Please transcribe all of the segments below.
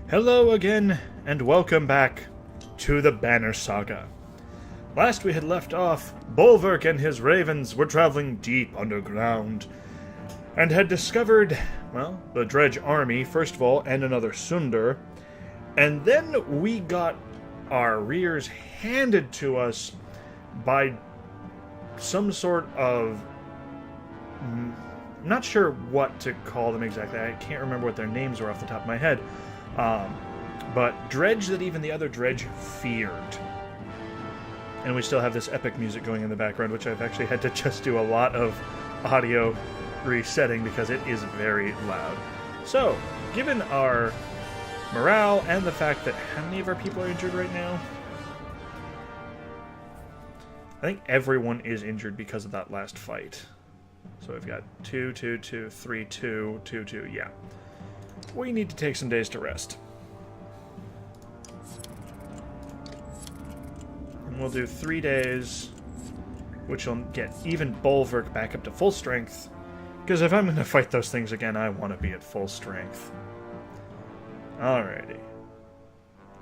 Hello again, and welcome back to the Banner Saga. Last we had left off, Bolverk and his ravens were traveling deep underground, and had discovered, well, the Dredge army, first of all, and another Sundr, and then we got our rears handed to us by some sort of... I'm not sure what to call them exactly. I can't remember what their names were off the top of my head. But Dredge that even the other Dredge feared. And we still have this epic music going in the background, which I've actually had to just do a lot of audio resetting because it is very loud. So, given our morale and the fact that how many of our people are injured right now? I think everyone is injured because of that last fight. So we've got 2, 2, 2, 3, 2, 2, 2, yeah. We need to take some days to rest. And we'll do 3 days, which will get even Bolverk back up to full strength. Because if I'm going to fight those things again, I want to be at full strength. Alrighty.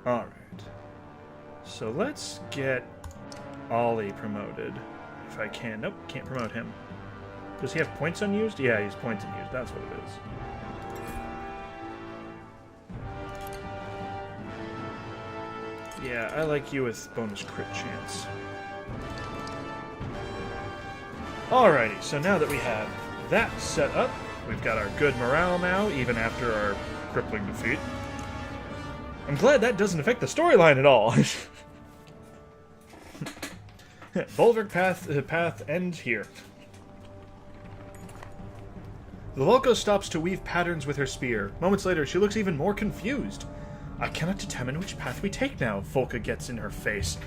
Alright. So let's get Ollie promoted. If I can. Nope, can't promote him. Does he have points unused? Yeah, he's points unused. That's what it is. Yeah, I like you with bonus crit chance. Alrighty, so now that we have that set up, we've got our good morale now, even after our crippling defeat. I'm glad that doesn't affect the storyline at all. Bolverk path end here. The Volko stops to weave patterns with her spear. Moments later, she looks even more confused. I cannot determine which path we take now, Volka gets in her face.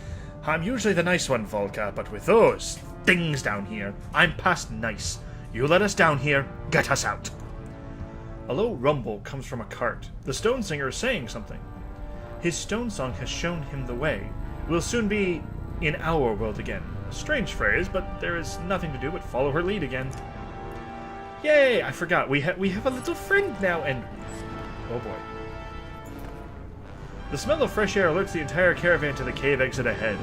I'm usually the nice one, Volka, but with those things down here, I'm past nice. You let us down here, get us out. A low rumble comes from a cart. The stone singer is saying something. His stone song has shown him the way. We'll soon be in our world again. A strange phrase, but there is nothing to do but follow her lead again. Yay! I forgot. We have a little friend now, and... oh boy. The smell of fresh air alerts the entire caravan to the cave exit ahead.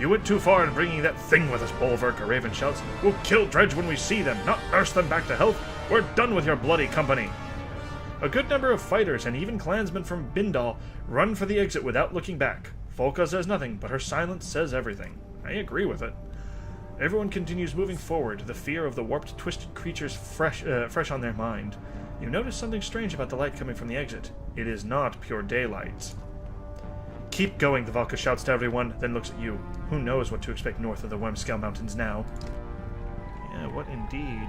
You went too far in bringing that thing with us, Bolverk, a raven shouts. We'll kill Dredge when we see them, not nurse them back to health. We're done with your bloody company. A good number of fighters and even clansmen from Bindal run for the exit without looking back. Volka says nothing, but her silence says everything. I agree with it. Everyone continues moving forward, the fear of the warped, twisted creatures fresh on their mind. You notice something strange about the light coming from the exit. It is not pure daylight. Keep going, the Valka shouts to everyone, then looks at you. Who knows what to expect north of the Wormscale Mountains now? Yeah, what indeed?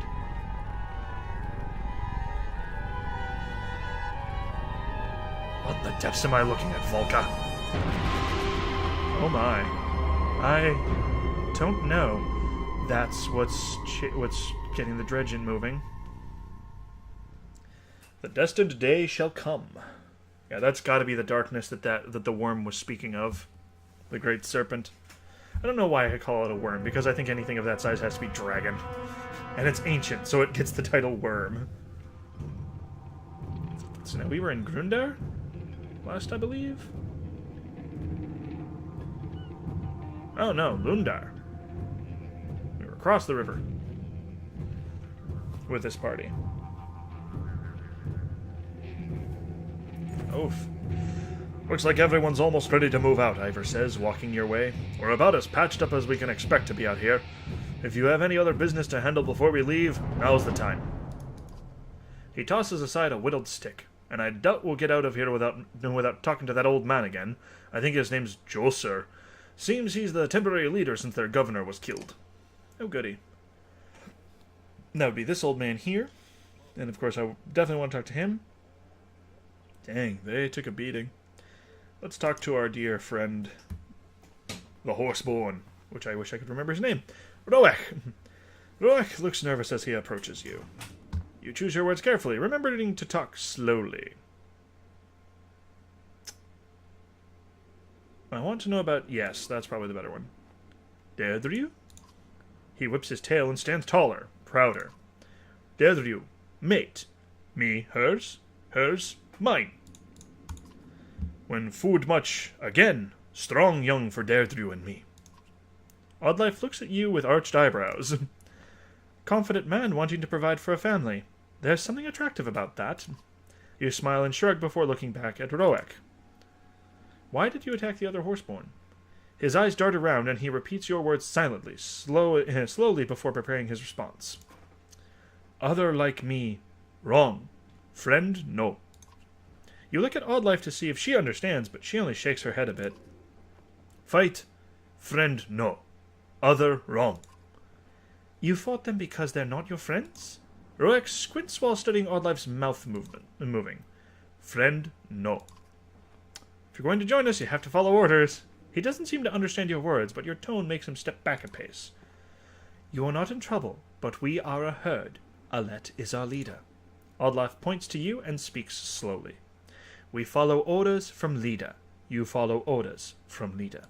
What in the depths am I looking at, Volka? Oh my. I don't know. That's what's getting the Dredge moving. The destined day shall come. Yeah, that's got to be the darkness that the worm was speaking of. The great serpent. I don't know why I call it a worm, because I think anything of that size has to be dragon. And it's ancient, so it gets the title worm. So now we were in Grundar? Last, I believe? Oh no, Lundar. We were across the river. With this party. Oof. Looks like everyone's almost ready to move out, Ivor says, walking your way. We're about as patched up as we can expect to be out here. If you have any other business to handle before we leave, now's the time. He tosses aside a whittled stick, and I doubt we'll get out of here without talking to that old man again. I think his name's Josser. Seems he's the temporary leader since their governor was killed. Oh, goody. That would be this old man here. And, of course, I definitely want to talk to him. Dang, they took a beating. Let's talk to our dear friend, the Horseborn, which I wish I could remember his name. Roek. Roek looks nervous as he approaches you. You choose your words carefully, remembering to talk slowly. I want to know about... yes, that's probably the better one. Dredge? He whips his tail and stands taller, prouder. Dredge, mate. Me, hers, mine. When food much, again, strong young for Deirdre and me. Oddlife looks at you with arched eyebrows. Confident man wanting to provide for a family. There's something attractive about that. You smile and shrug before looking back at Roek. Why did you attack the other Horseborn? His eyes dart around and he repeats your words silently, slowly before preparing his response. Other like me. Wrong. Friend, no. You look at Oddlife to see if she understands, but she only shakes her head a bit. Fight. Friend, no. Other, wrong. You fought them because they're not your friends? Roek squints while studying Oddlife's mouth moving. Friend, no. If you're going to join us, you have to follow orders. He doesn't seem to understand your words, but your tone makes him step back a pace. You are not in trouble, but we are a herd. Alette is our leader. Oddlife points to you and speaks slowly. We follow orders from leader. You follow orders from leader.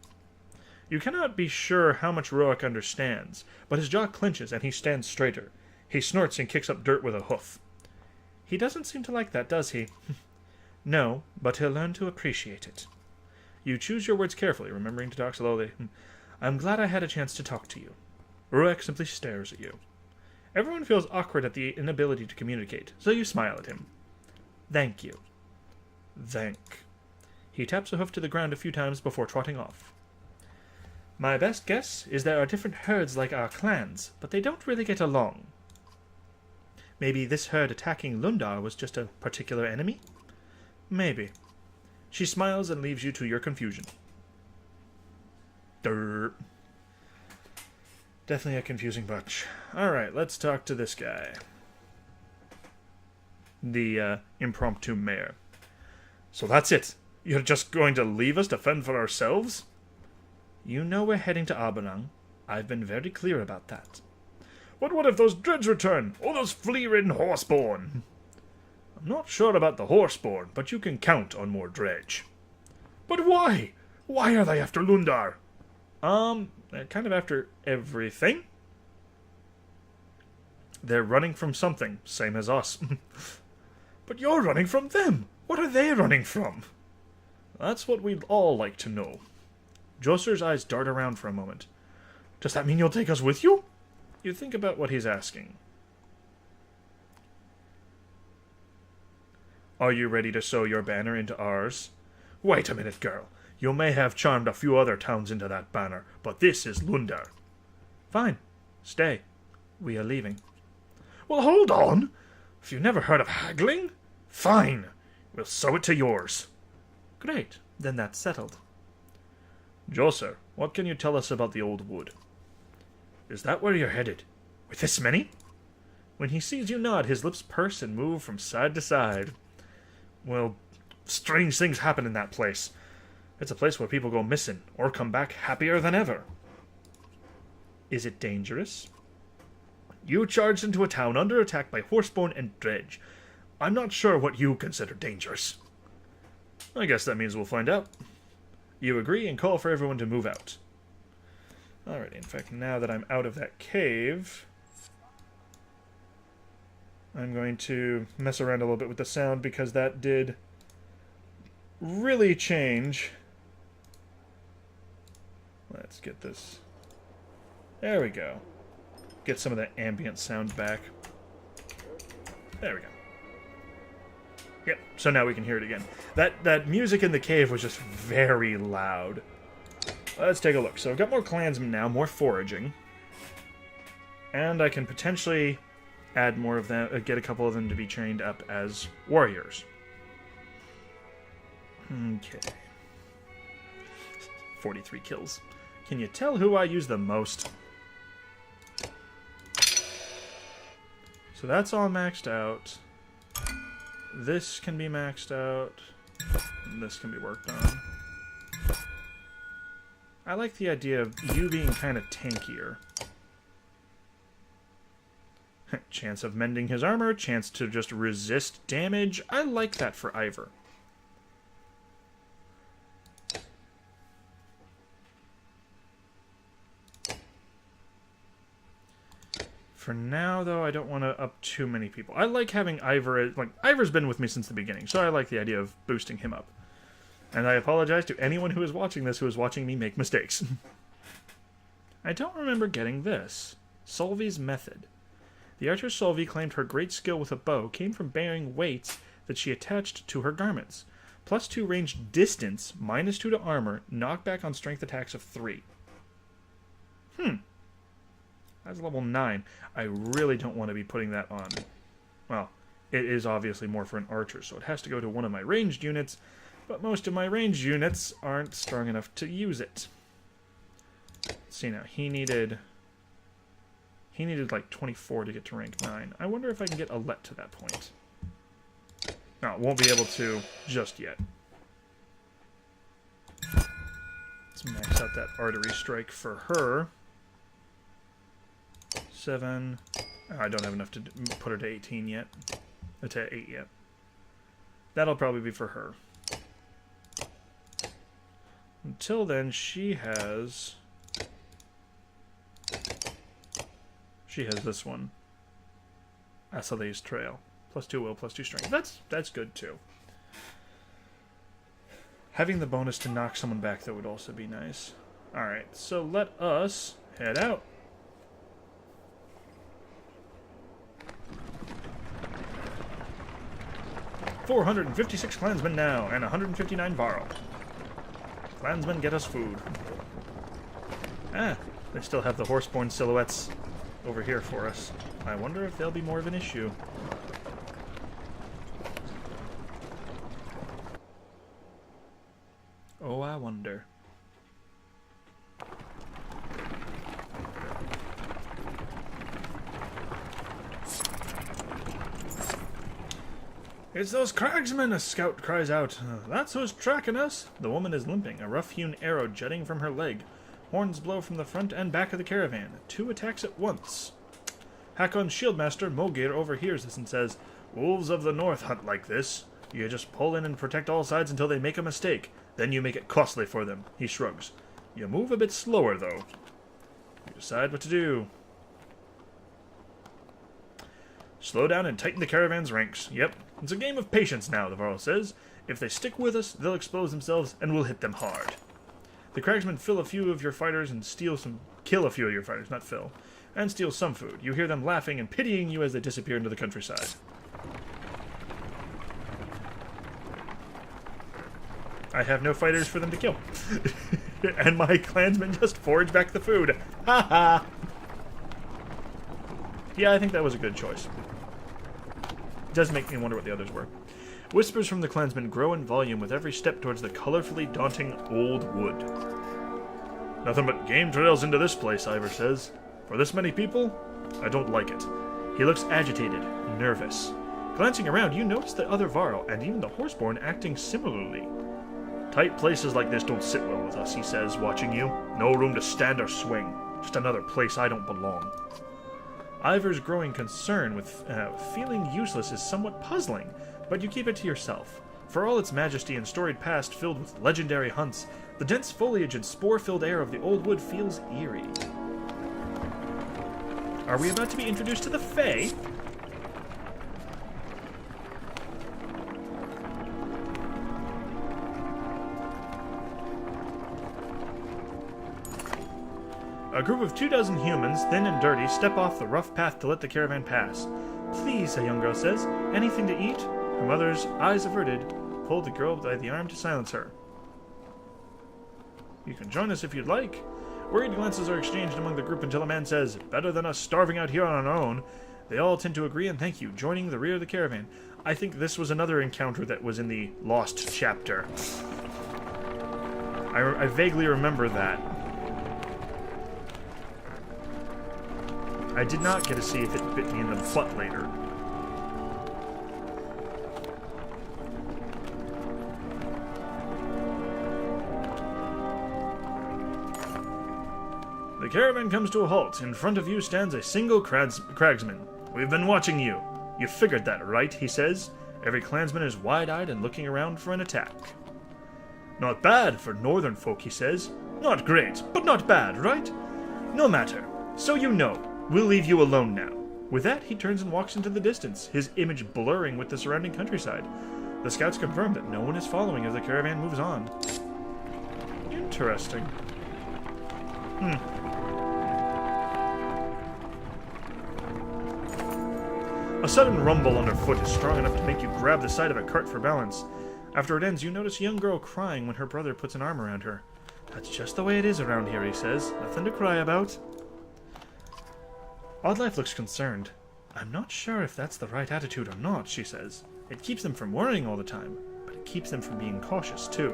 You cannot be sure how much Roek understands, but his jaw clenches and he stands straighter. He snorts and kicks up dirt with a hoof. He doesn't seem to like that, does he? No, but he'll learn to appreciate it. You choose your words carefully, remembering to talk slowly. I'm glad I had a chance to talk to you. Roek simply stares at you. Everyone feels awkward at the inability to communicate, so you smile at him. Thank you. Thank. He taps a hoof to the ground a few times before trotting off. My best guess is there are different herds like our clans, but they don't really get along. Maybe this herd attacking Lundar was just a particular enemy? Maybe. She smiles and leaves you to your confusion. Durr. Definitely a confusing bunch. Alright, let's talk to this guy. The impromptu mayor. So that's it. You're just going to leave us to fend for ourselves? You know we're heading to Arberrang. I've been very clear about that. But what if those Dredge return? Or those flea-ridden Horseborn? I'm not sure about the Horseborn, but you can count on more Dredge. But why? Why are they after Lundar? They're kind of after everything. They're running from something, same as us. But you're running from them. What are they running from? That's what we'd all like to know. Joser's eyes dart around for a moment. Does that mean you'll take us with you? You think about what he's asking. Are you ready to sew your banner into ours? Wait a minute, girl. You may have charmed a few other towns into that banner, but this is Lundar. Fine. Stay. We are leaving. Well, hold on. Have you never heard of haggling? Fine. We'll sew it to yours. Great. Then that's settled. Joser, what can you tell us about the old wood? Is that where you're headed? With this many? When he sees you nod, his lips purse and move from side to side. Well, strange things happen in that place. It's a place where people go missing, or come back happier than ever. Is it dangerous? You charged into a town under attack by Horseborn and Dredge. I'm not sure what you consider dangerous. I guess that means we'll find out. You agree and call for everyone to move out. Alright, in fact, now that I'm out of that cave, I'm going to mess around a little bit with the sound because that did really change. Let's get this. There we go. Get some of that ambient sound back. There we go. Yep, so now we can hear it again. That music in the cave was just very loud. Let's take a look. So I've got more clansmen now, more foraging. And I can potentially add more of them, get a couple of them to be trained up as warriors. Okay. 43 kills. Can you tell who I use the most? So that's all maxed out. This can be maxed out. And this can be worked on. I like the idea of you being kind of tankier. Chance of mending his armor, chance to just resist damage. I like that for Ivor. For now, though, I don't want to up too many people. I like having Ivor. Like, Ivor's been with me since the beginning, so I like the idea of boosting him up. And I apologize to anyone who is watching this who is watching me make mistakes. I don't remember getting this. Solvi's method. The archer Solvi claimed her great skill with a bow came from bearing weights that she attached to her garments. +2 range distance, -2 to armor, knockback on strength attacks of 3. That's level 9. I really don't want to be putting that on. Well, it is obviously more for an archer, so it has to go to one of my ranged units, but most of my ranged units aren't strong enough to use it. Let's see now, he needed like 24 to get to rank 9. I wonder if I can get Alette to that point. No, won't be able to just yet. Let's max out that artery strike for her. 7. Oh, I don't have enough to put her to 18 yet. To 8 yet. That'll probably be for her. Until then, she has this one. Asale's Trail. +2 will, +2 strength. That's good too. Having the bonus to knock someone back, though, would also be nice. Alright, so let us head out. $456 clansmen now, and 159 varl. Clansmen get us food. Ah, they still have the Horseborn silhouettes over here for us. I wonder if they'll be more of an issue. Oh, I wonder. It's those Kragsmen, a scout cries out. That's who's tracking us. The woman is limping, a rough-hewn arrow jutting from her leg. Horns blow from the front and back of the caravan. 2 attacks at once. Hakon's shieldmaster, Mogir, overhears this and says, Wolves of the north hunt like this. You just pull in and protect all sides until they make a mistake. Then you make it costly for them. He shrugs. You move a bit slower, though. You decide what to do. Slow down and tighten the caravan's ranks. Yep, it's a game of patience now, the Varl says. If they stick with us, they'll expose themselves, and we'll hit them hard. The Kragsmen kill a few of your fighters, not Phil, and steal some food. You hear them laughing and pitying you as they disappear into the countryside. I have no fighters for them to kill. And my clansmen just forage back the food. Ha ha! Yeah, I think that was a good choice. Does make me wonder what the others were. Whispers from the clansmen grow in volume with every step towards the colorfully daunting old wood. Nothing but game trails into this place, Ivor says. For this many people, I don't like it. He looks agitated, nervous. Glancing around, you notice the other Varl, and even the Horseborn, acting similarly. Tight places like this don't sit well with us, he says, watching you. No room to stand or swing. Just another place I don't belong. Ivor's growing concern with feeling useless is somewhat puzzling, but you keep it to yourself. For all its majesty and storied past filled with legendary hunts, the dense foliage and spore-filled air of the old wood feels eerie. Are we about to be introduced to the Fae? A group of 24 humans, thin and dirty, step off the rough path to let the caravan pass. Please, a young girl says. Anything to eat? Her mother's, eyes averted, pulled the girl by the arm to silence her. You can join us if you'd like. Worried glances are exchanged among the group until a man says, Better than us starving out here on our own. They all tend to agree and thank you, joining the rear of the caravan. I think this was another encounter that was in the Lost chapter. I vaguely remember that. I did not get to see if it bit me in the butt later. The caravan comes to a halt. In front of you stands a single Kragsman. We've been watching you. You figured that, right? He says. Every clansman is wide-eyed and looking around for an attack. Not bad for northern folk, he says. Not great, but not bad, right? No matter. So you know. We'll leave you alone now. With that, he turns and walks into the distance, his image blurring with the surrounding countryside. The scouts confirm that no one is following as the caravan moves on. Interesting. A sudden rumble underfoot is strong enough to make you grab the side of a cart for balance. After it ends, you notice a young girl crying when her brother puts an arm around her. That's just the way it is around here, he says. Nothing to cry about. Oddlife looks concerned. I'm not sure if that's the right attitude or not, she says. It keeps them from worrying all the time, but it keeps them from being cautious, too.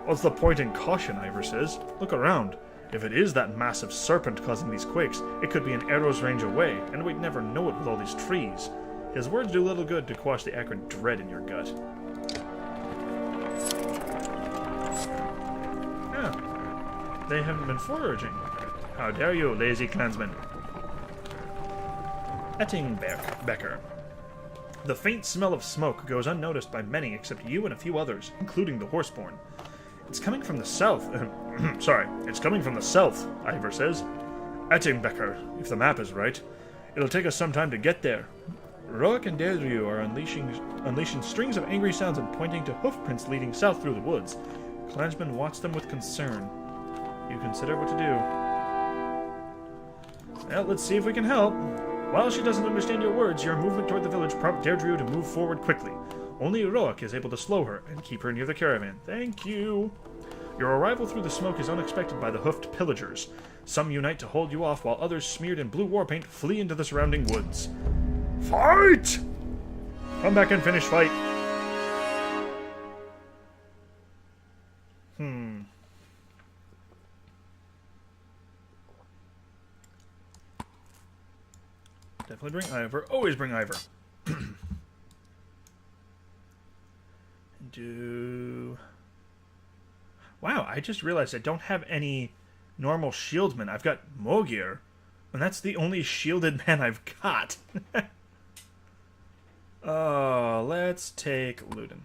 What's the point in caution, Ivor says. Look around. If it is that massive serpent causing these quakes, it could be an arrow's range away, and we'd never know it with all these trees. His words do little good to quash the acrid dread in your gut. Ah, they haven't been foraging. How dare you, lazy clansmen. Becker. The faint smell of smoke goes unnoticed by many except you and a few others, including the Horseborn. It's coming from the south. It's coming from the south, Ivor says. Becker, if the map is right. It'll take us some time to get there. Roic and Dredge are unleashing strings of angry sounds and pointing to hoofprints leading south through the woods. Clansmen watch them with concern. You consider what to do. Well, let's see if we can help. While she doesn't understand your words, your movement toward the village prompts Dredge to move forward quickly. Only Roic is able to slow her and keep her near the caravan. Thank you. Your arrival through the smoke is unexpected by the hoofed pillagers. Some unite to hold you off, while others, smeared in blue war paint, flee into the surrounding woods. Fight! Come back and finish fight. Definitely bring Ivor. Always bring Ivor. Wow, I just realized I don't have any normal shieldmen. I've got Mogir, and that's the only shielded man I've got. Let's take Ludin.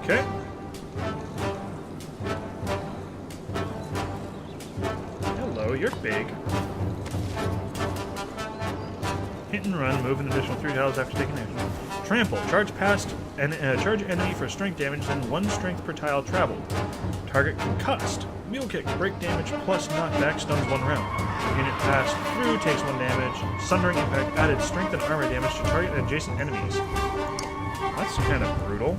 Okay. Hello, you're big. Hit and run, move an additional 3 tiles after taking action. Trample, charge past and charge enemy for strength damage, then 1 strength per tile traveled. Target concussed. Mule kick, break damage plus knockback, stuns 1 round. Unit passed through takes 1 damage. Sundering impact added strength and armor damage to target adjacent enemies. That's kind of brutal.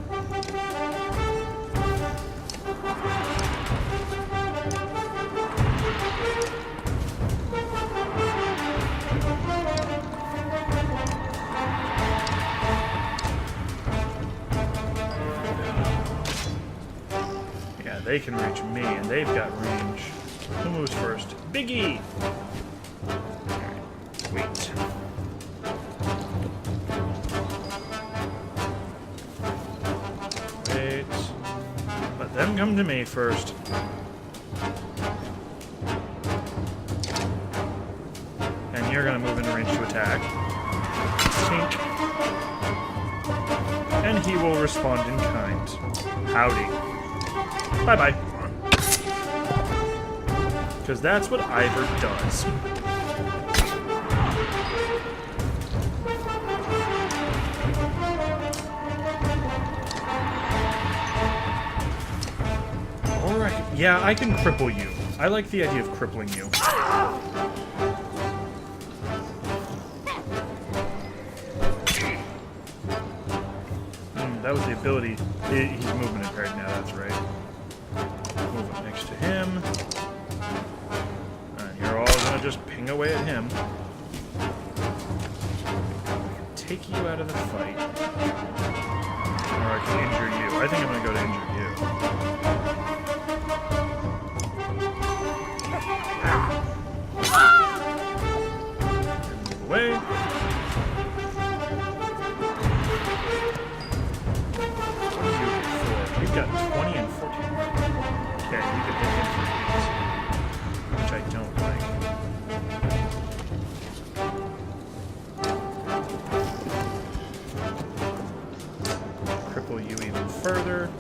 They can reach me, and they've got range. Who moves first? Biggie! Wait. Wait. Let them come to me first. And you're gonna move into range to attack. Tink. And he will respond in kind. Howdy. Bye-bye. Because that's what Ivor does. Alright. Yeah, I can cripple you. I like the idea of crippling you. That was the ability. He's movement impaired now, that's right. Move up next to him. And you're all gonna just ping away at him. I can take you out of the fight. Or I can injure you. I think I'm gonna go to injure you. And move away. What do you get for? You've got 20 and 14. Okay, you could hit him for 8, which I don't like. further.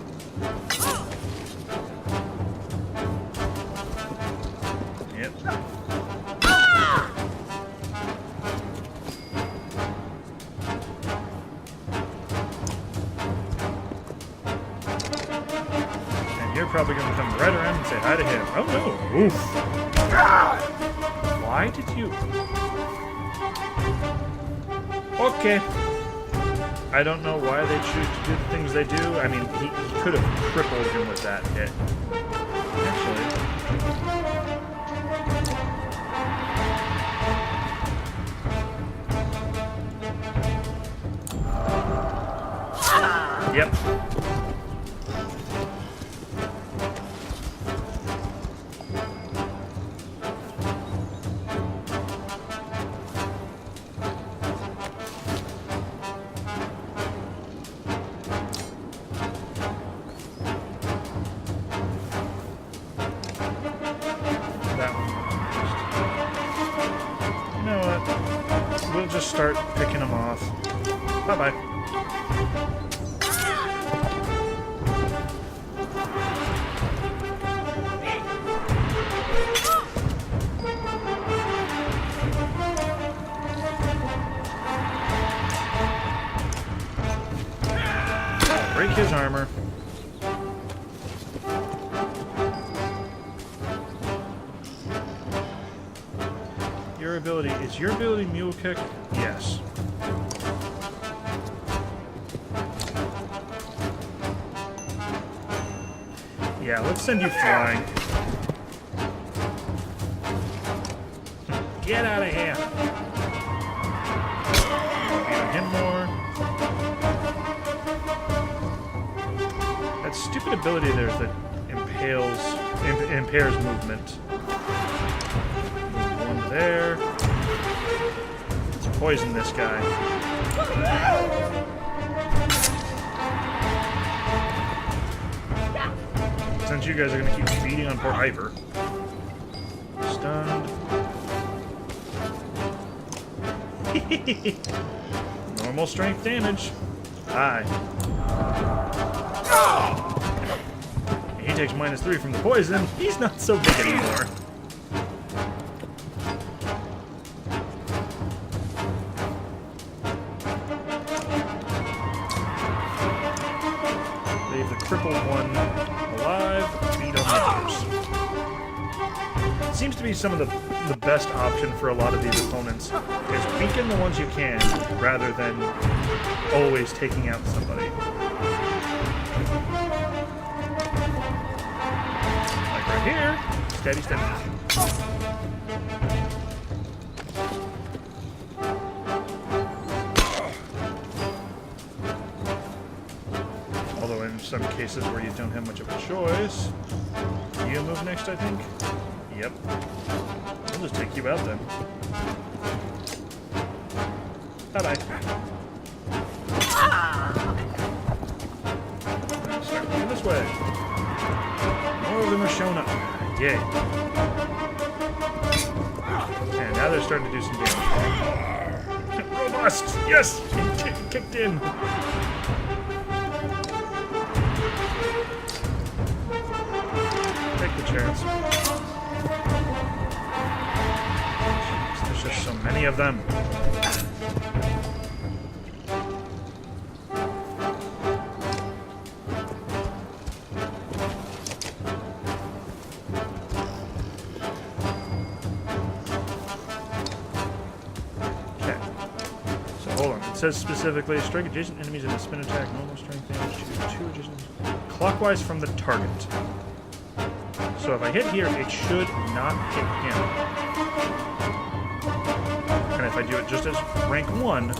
Yep. And you're probably going to come right around and say hi to him. Oh no! Oof! Why did you... Okay. I don't know why they choose to do the things they do. I mean, he could have crippled him with that hit. Actually. Yep. Start picking them off. Bye-bye. Break his armor. Your ability. Is your ability Mule Kick? Yes. Yeah, let's send you flying. Get out of here. Beat him more. That stupid ability there that impairs movement. One there. Let's poison this guy. Since you guys are going to keep beating on poor Ivor. Stunned. Normal strength damage. Hi. He takes -3 from the poison. He's not so big anymore. Leave the crippled one alive. Beat on the others. Seems to be some of the best option for a lot of these opponents is weaken the ones you can rather than always taking out somebody. Like right here. Steady, steady. Although in some cases where you don't have much of a choice. You move next, I think? Yep. I'll just take you out then. Bye-bye. Start moving this way. More of them are showing up. Yay. And now they're starting to do some damage. Robust! Yes! He kicked in. Take the chance. There's just so many of them. It says specifically, strike adjacent enemies in a spin attack, normal strength damage to 2 adjacent clockwise from the target. So if I hit here, it should not hit him. And if I do it just as rank 1,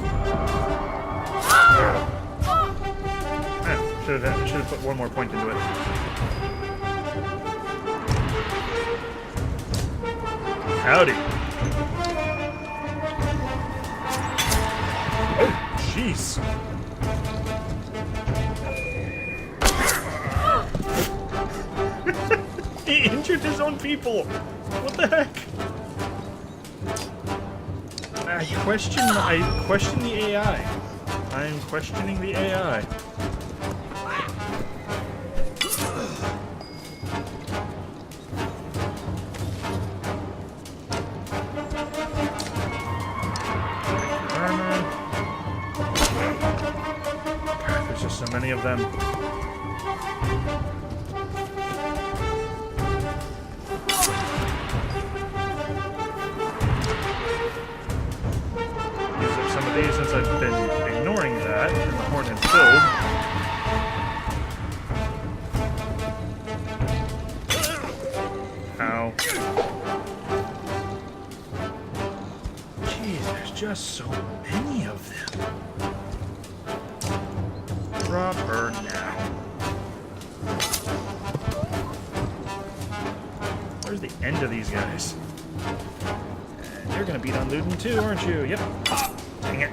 should have put one more point into it. Howdy. Jeez. He injured his own people. What the heck? I question the AI. I'm questioning the AI. So many of them. Use up some of these since I've been ignoring that, and the horn had filled. Ow. Jeez, there's just so many of them. Drop her now. Where's the end of these guys? And you're gonna beat on Luden too, aren't you? Yep. Dang it.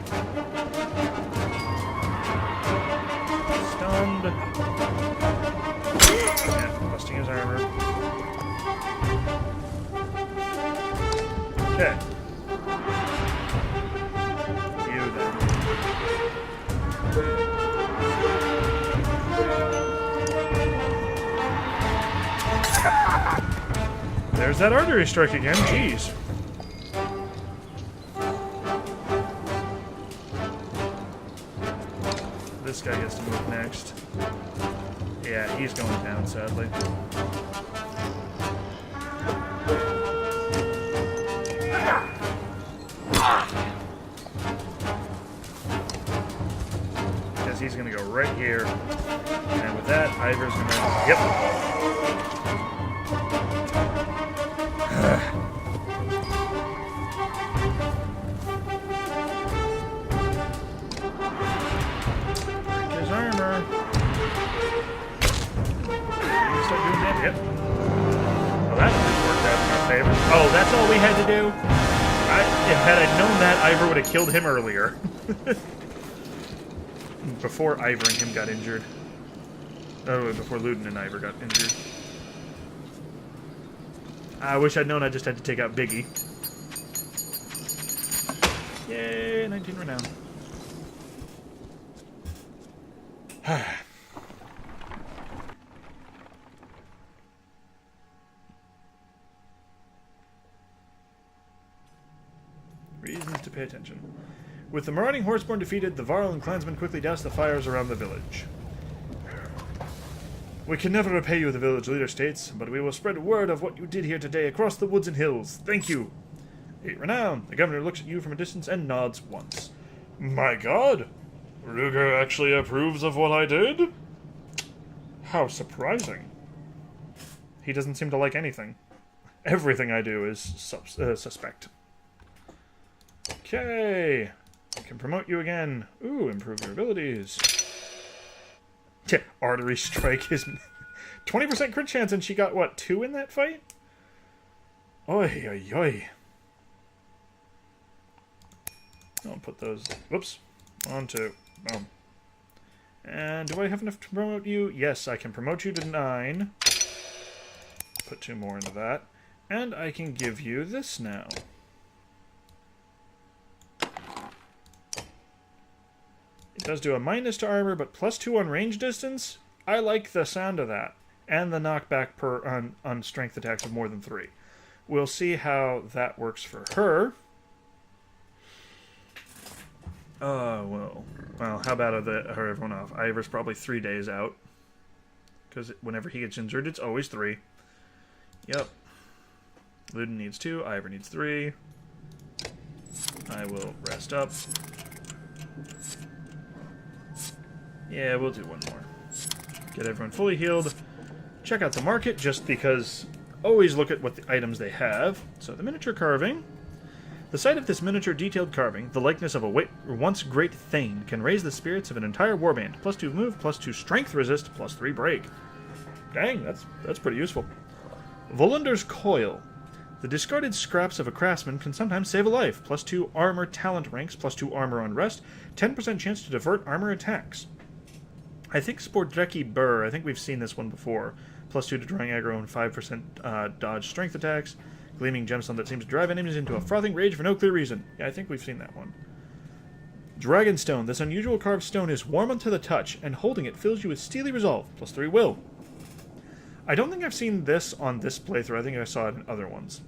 Stunned. And busting his armor. Okay. You then. There's that artery strike again, jeez. This guy gets to move next. Yeah, he's going down, sadly. Because he's gonna go right here. And with that, Ivor's gonna... Yep. Oh, that's all we had to do? Had I known that, Ivor would have killed him earlier. Before Ivor and him got injured. Oh, before Luden and Ivor got injured. I wish I'd known I just had to take out Biggie. Yay, 19 renown. Reasons to pay attention. With the marauding Horseborn defeated, the Varl and clansmen quickly doused the fires around the village. We can never repay you, the village leader states, but we will spread word of what you did here today across the woods and hills. Thank you. 8 renown. The governor looks at you from a distance and nods once. My god! Ruger actually approves of what I did? How surprising. He doesn't seem to like anything. Everything I do is suspect. Okay. I can promote you again. Ooh, improve your abilities. Artery strike is 20% crit chance, and she got, what, 2 in that fight? Oi, oi, oi. I'll put those, whoops, on 2. Boom. And do I have enough to promote you? Yes, I can promote you to 9. Put 2 more into that. And I can give you this now. It does do a minus to armor, but +2 on range distance. I like the sound of that. And the knockback on strength attacks of more than 3. We'll see how that works for her. Well, how about everyone off? Ivor's probably 3 days out. Because whenever he gets injured, it's always 3. Yep. Luden needs 2, Ivor needs 3. I will rest up. Yeah, we'll do one more. Get everyone fully healed. Check out the market, just because always look at what the items they have. So the miniature carving. The sight of this miniature detailed carving, the likeness of a once great thane, can raise the spirits of an entire warband. +2 move, +2 strength resist, +3 break. Dang, that's pretty useful. Volunder's coil. The discarded scraps of a craftsman can sometimes save a life. +2 armor talent ranks, +2 armor on rest, 10% chance to divert armor attacks. I think Spordrecki Burr, I think we've seen this one before. +2 to drawing aggro and 5% dodge strength attacks. Gleaming gemstone that seems to drive enemies into a frothing rage for no clear reason. Yeah, I think we've seen that one. Dragonstone. This unusual carved stone is warm unto the touch, and holding it fills you with steely resolve. +3 will. I don't think I've seen this on this playthrough. I think I saw it in other ones.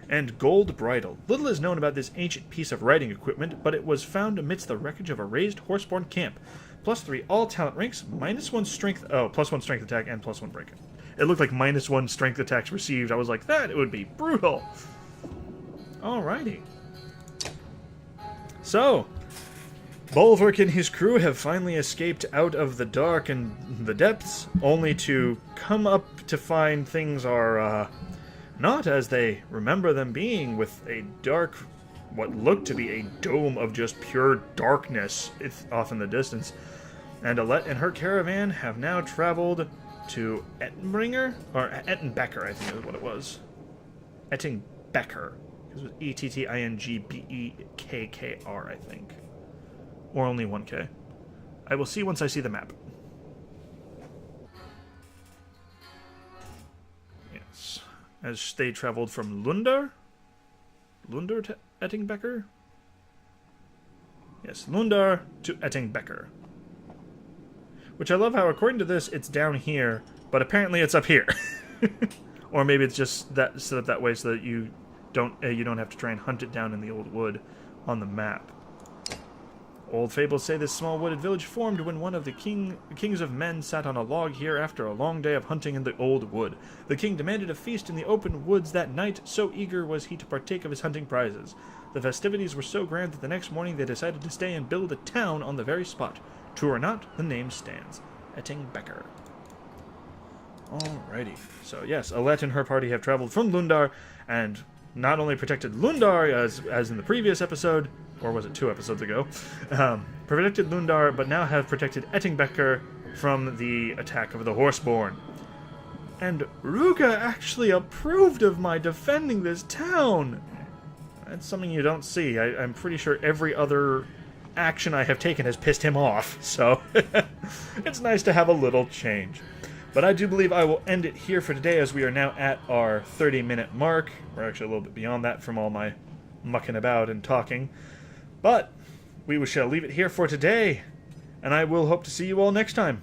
and gold bridle. Little is known about this ancient piece of riding equipment, but it was found amidst the wreckage of a raised Horseborn camp. +3 all talent ranks, -1 strength, +1 strength attack, and +1 break. It looked like -1 strength attacks received. I was like, that it would be brutal. Alrighty. So, Bolverk and his crew have finally escaped out of the dark and the depths, only to come up to find things are, not as they remember them being, with a dark, what looked to be a dome of just pure darkness off in the distance. And Alette and her caravan have now traveled to Ettenbringer, or Ettenbecker, I think is what it was. Ettingbecker. It was Ettingbekkr, I think. Or only 1K. I will see once I see the map. Yes. As they traveled from Lundar to Ettingbecker? Yes, Lundar to Ettingbecker. Which I love how, according to this, it's down here, but apparently it's up here. Or maybe it's just that set up that way so that you don't have to try and hunt it down in the old wood on the map. Old fables say this small wooded village formed when one of the kings of men sat on a log here after a long day of hunting in the old wood. The king demanded a feast in the open woods that night, so eager was he to partake of his hunting prizes. The festivities were so grand that the next morning they decided to stay and build a town on the very spot. True or not, the name stands. Ettingbecker. Alrighty. So yes, Alette and her party have traveled from Lundar, and not only protected Lundar, as in the previous episode, or was it 2 episodes ago, protected Lundar, but now have protected Ettingbecker from the attack of the Horseborn. And Ruga actually approved of my defending this town! That's something you don't see. I'm pretty sure every other action I have taken has pissed him off, so it's nice to have a little change. But I do believe I will end it here for today, as we are now at our 30-minute mark. We're actually a little bit beyond that from all my mucking about and talking. But we shall leave it here for today, and I will hope to see you all next time.